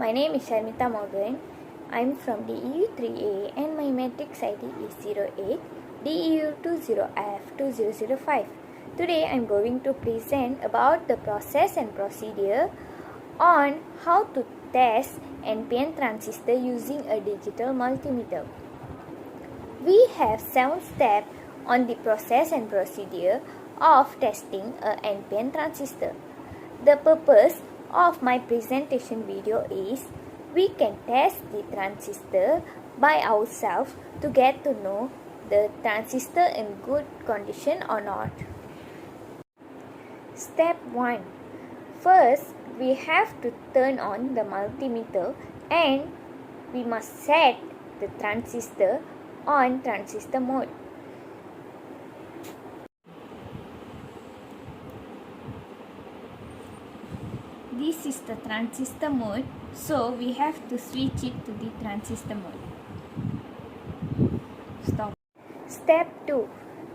My name is Sharmita Morgan. I'm from DEU3A and my matrix ID is 08 DEU20F2005. Today I'm going to present about the process and procedure on how to test NPN transistor using a digital multimeter. We have 7 steps on the process and procedure of testing a NPN transistor. The purpose of my presentation video is we can test the transistor by ourselves to get to know the transistor in good condition or not. Step 1. First, we have to turn on the multimeter and we must set the transistor on transistor mode. This is the transistor mode, so we have to switch it to the transistor mode. Stop. Step 2.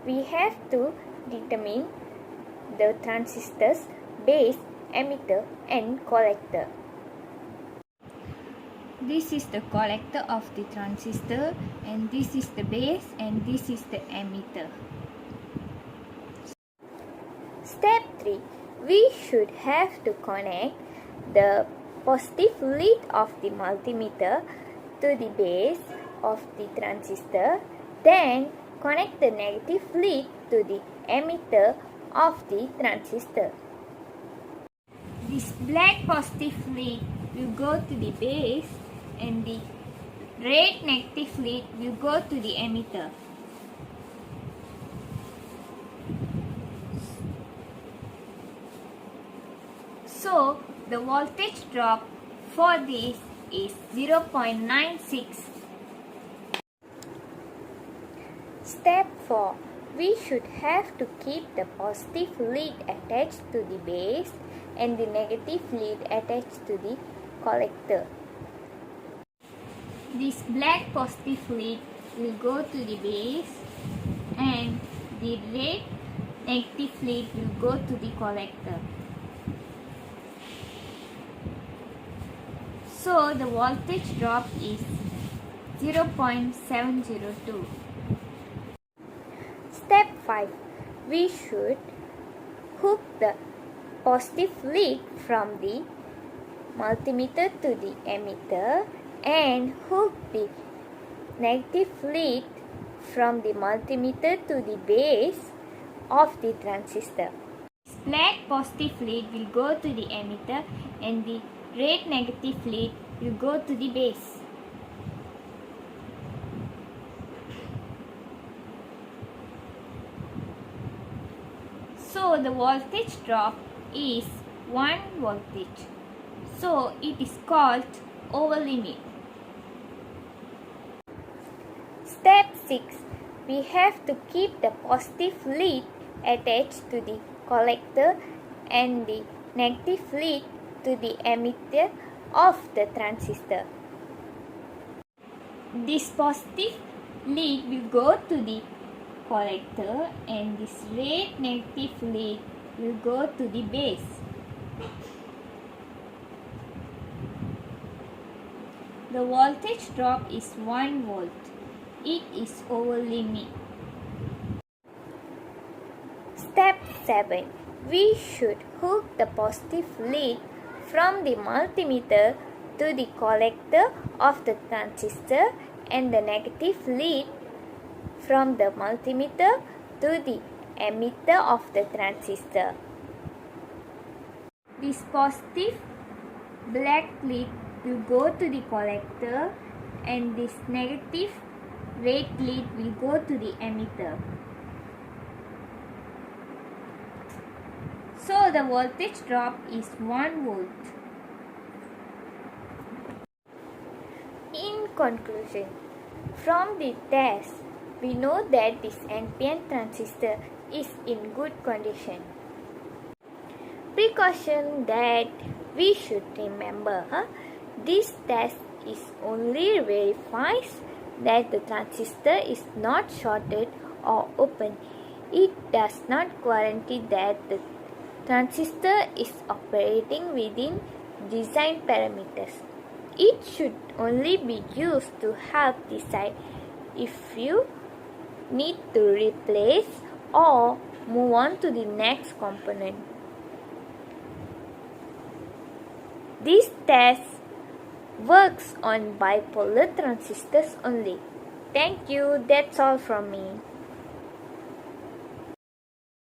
We have to determine the transistor's base, emitter and collector. This is the collector of the transistor and this is the base and this is the emitter. Step 3. We should have to connect the positive lead of the multimeter to the base of the transistor, then connect the negative lead to the emitter of the transistor. This black positive lead will go to the base and the red negative lead will go to the emitter. So, the voltage drop for this is 0.96. Step 4. We should have to keep the positive lead attached to the base and the negative lead attached to the collector. This black positive lead will go to the base and the red negative lead will go to the collector. So the voltage drop is 0.702. Step 5. We should hook the positive lead from the multimeter to the emitter and hook the negative lead from the multimeter to the base of the transistor. This black positive lead will go to the emitter and the red negative lead will go to the base. So the voltage drop is 1 voltage. So it is called over limit. Step 6. We have to keep the positive lead attached to the collector and the negative lead to the emitter of the transistor. This positive lead will go to the collector and this red negative lead will go to the base. The voltage drop is 1 volt. It is over limit. Step 7. We should hook the positive lead from the multimeter to the collector of the transistor and the negative lead from the multimeter to the emitter of the transistor. This positive black lead will go to the collector and this negative red lead will go to the emitter. So the voltage drop is 1 volt. In conclusion, from the test, we know that this NPN transistor is in good condition. Precaution that we should remember, this test is only verifies that the transistor is not shorted or open. It does not guarantee that the transistor is operating within design parameters. It should only be used to help decide if you need to replace or move on to the next component. This test works on bipolar transistors only. Thank you. That's all from me.